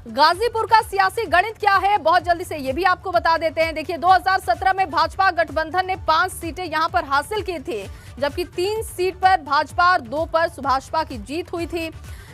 गाजीपुर का सियासी गणित क्या है, बहुत जल्दी से ये भी आपको बता देते हैं। देखिए, 2017 में भाजपा गठबंधन ने 5 सीटें यहां पर हासिल की थी, जबकि 3 सीट पर भाजपा और 2 पर सुभाषपा की जीत हुई थी।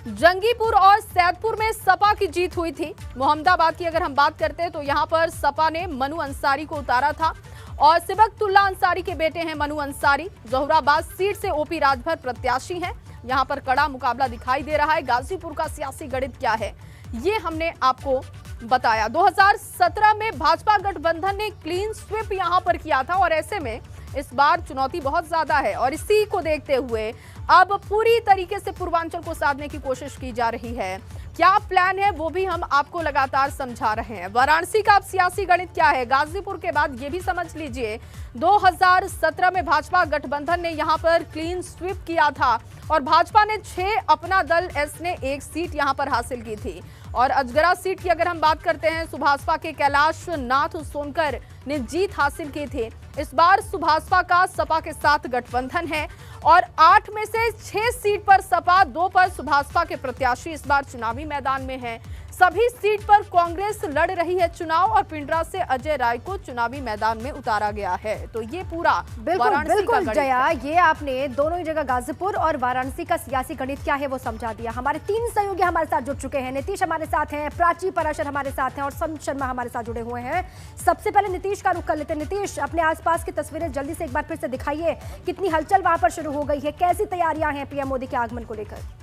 जंगीपुर और सैदपुर में सपा की जीत हुई थी। मोहम्मदाबाद की अगर हम बात करते हैं तो यहां पर सपा ने मनु अंसारी को उतारा था और सिबकतुल्ला अंसारी के बेटे हैं मनु अंसारी। जहुराबाद सीट से ओपी राजभर प्रत्याशी हैं। यहां पर कड़ा मुकाबला दिखाई दे रहा है। गाजीपुर का सियासी गणित क्या है, ये हमने आपको बताया। 2017 में भाजपा गठबंधन ने क्लीन स्वीप यहां पर किया था और ऐसे में इस बार चुनौती बहुत ज्यादा है और इसी को देखते हुए अब पूरी तरीके से पूर्वांचल को साधने की कोशिश की जा रही है। क्या प्लान है वो भी हम आपको लगातार समझा रहे हैं। वाराणसी का अब सियासी गणित क्या है, गाजीपुर के बाद ये भी समझ लीजिए। 2017 में भाजपा गठबंधन ने यहां पर क्लीन स्वीप किया था और भाजपा ने 6, अपना दल एस ने 1 सीट यहां पर हासिल की थी। और अजगरा सीट की अगर हम बात करते हैं, सुभाषपा के कैलाश नाथ सोनकर ने जीत हासिल की थी। इस बार सुभाषपा का सपा के साथ गठबंधन है और 8 में से 6 सीट पर सपा, 2 पर सुभाषपा के प्रत्याशी इस बार चुनावी मैदान में हैं। सभी सीट पर कांग्रेस लड़ रही है चुनाव और पिंडरा से अजय राय को चुनावी मैदान में उतारा गया है। तो ये पूरा बिल्कुल जया, ये आपने दोनों ही जगह गाजीपुर और वाराणसी का सियासी गणित क्या है वो समझा दिया। हमारे 3 सहयोगी हमारे साथ जुड़ चुके हैं। नीतीश हमारे साथ हैं, प्राची पराशर हमारे साथ हैं और संत शर्मा हमारे साथ जुड़े हुए हैं। सबसे पहले नीतीश का रुख कर लेते हैं। नीतीश, अपने आसपास की तस्वीरें जल्दी से एक बार फिर से दिखाइए। कितनी हलचल वहां पर शुरू हो गई है, कैसी तैयारियां हैं पीएम मोदी के आगमन को लेकर?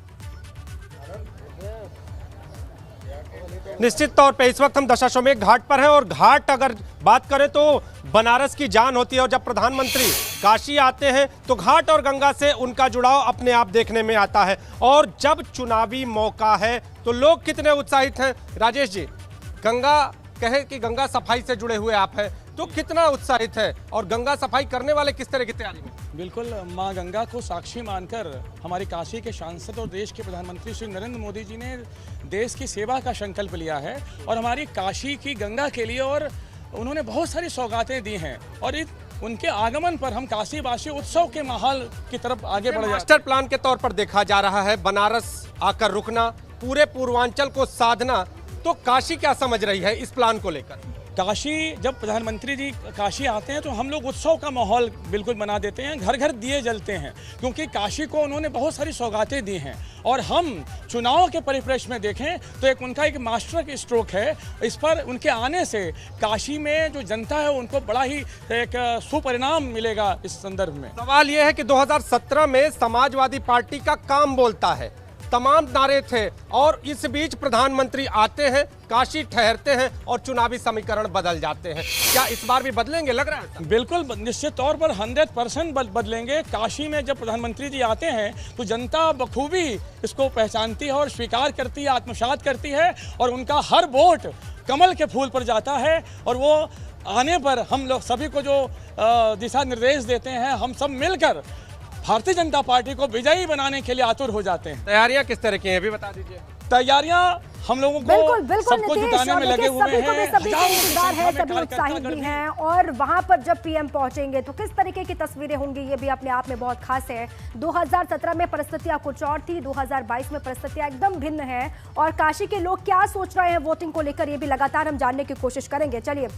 निश्चित तौर पे इस वक्त हम दशाश्वमेध घाट पर हैं और घाट अगर बात करें तो बनारस की जान होती है और जब प्रधानमंत्री काशी आते हैं तो घाट और गंगा से उनका जुड़ाव अपने आप देखने में आता है। और जब चुनावी मौका है तो लोग कितने उत्साहित हैं। राजेश जी, गंगा कहे कि गंगा सफाई से जुड़े हुए आप हैं, तो कितना उत्साहित है और गंगा सफाई करने वाले किस तरह की तैयारी में? बिल्कुल, मां गंगा को साक्षी मानकर हमारी काशी के सांसद और देश के प्रधानमंत्री श्री नरेंद्र मोदी जी ने देश की सेवा का संकल्प लिया है और हमारी काशी की गंगा के लिए और उन्होंने बहुत सारी सौगातें दी हैं और उनके आगमन पर हम काशीवासी उत्सव के माहौल की तरफ आगे बढ़ जाते हैं। मास्टर प्लान के तौर पर देखा जा रहा है बनारस आकर रुकना, पूरे पूर्वांचल को साधना, तो काशी क्या समझ रही है इस प्लान को लेकर? काशी, जब प्रधानमंत्री जी काशी आते हैं तो हम लोग उत्सव का माहौल बिल्कुल बना देते हैं। घर घर दिए जलते हैं क्योंकि काशी को उन्होंने बहुत सारी सौगातें दी हैं। और हम चुनाव के परिप्रेक्ष्य में देखें तो उनका एक मास्टर स्ट्रोक है। इस पर उनके आने से काशी में जो जनता है उनको बड़ा ही एक सुपरिणाम मिलेगा। इस संदर्भ में सवाल यह है कि 2017 में समाजवादी पार्टी का काम बोलता है, तमाम नारे थे और इस बीच प्रधानमंत्री आते हैं, काशी ठहरते हैं और चुनावी समीकरण बदल जाते हैं। क्या इस बार भी बदलेंगे, लग रहा है? बिल्कुल, निश्चित तौर पर 100% बदलेंगे। काशी में जब प्रधानमंत्री जी आते हैं तो जनता बखूबी इसको पहचानती है और स्वीकार करती है, आत्मसात करती है और उनका हर वोट कमल के फूल पर जाता है। और वो आने पर हम लोग सभी को जो दिशा निर्देश देते हैं, हम सब मिलकर भारतीय जनता पार्टी को विजयी बनाने के लिए आतुर हो जाते हैं। तैयारियां किस तरह की हैं, भी बता दीजिए। तैयारियां हम लोगों को सबको जुटाने में लगे हुए हैं। सभी इंतजार है, सभी उत्साहित भी हैं और वहां पर जब पीएम पहुंचेंगे तो किस तरीके की तस्वीरें होंगी, ये भी अपने आप में बहुत खास है। 2017 में परिस्थितियां कुछ और थी, 2022 में परिस्थितियां एकदम भिन्न है और काशी के लोग क्या सोच रहे हैं वोटिंग को लेकर, ये भी लगातार हम जानने की कोशिश करेंगे। चलिए